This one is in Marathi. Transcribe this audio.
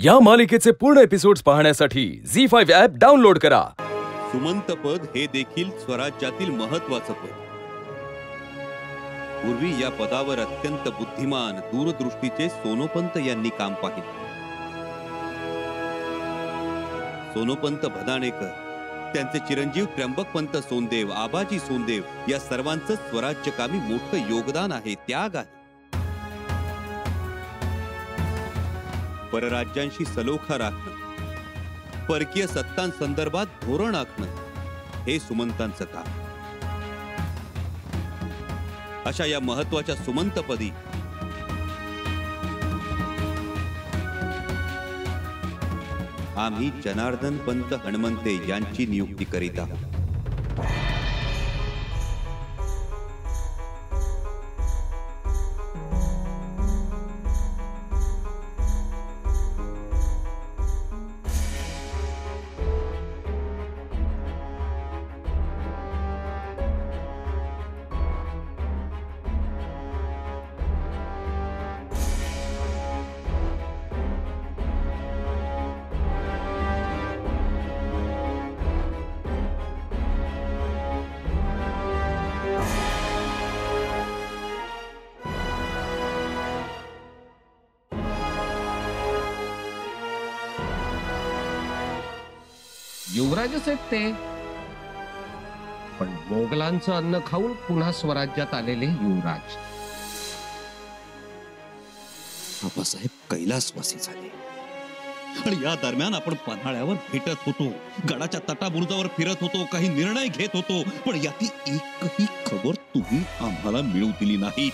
या मालिकेचे पूर्ण एपिसोड्स पाहण्यासाठी झी5 ॲप डाउनलोड करा। सुमंत पद हे देखील स्वराज्यातील महत्त्वाचं पद। पूर्वी या पदावर अत्यंत बुद्धिमान दूरदृष्टीचे सोनोपंत यांनी काम पाहिले। सोनोपंत भदाणेकर, त्यांचे चिरंजीव त्र्यंबकपंत सोनदेव, आबाजी सोनदेव या सर्वांचं स्वराज्यकामी मोठं योगदान आहे, त्याग आहे। परराज्यांशी सलोखा राखणं, परकीय सत्तांसंदर्भात धोरण आखणं हे सुमंतांचं काम। अशा या महत्वाच्या सुमंतपदी आम्ही जनार्दन पंत हणमंते यांची नियुक्ती करीत आहोत। युवराजच आहेत ते, पण मोगलांचं अन्न खाऊन पुन्हा स्वराज्यात आलेले युवराज। आबासाहेब कैलासवासी झाले आणि या दरम्यान आपण पन्हाळ्यावर भेटत होतो, गडाच्या तटाबुरुजावर फिरत होतो, काही निर्णय घेत होतो, पण याची एकही खबर तुम्ही आम्हाला मिळू दिली नाही।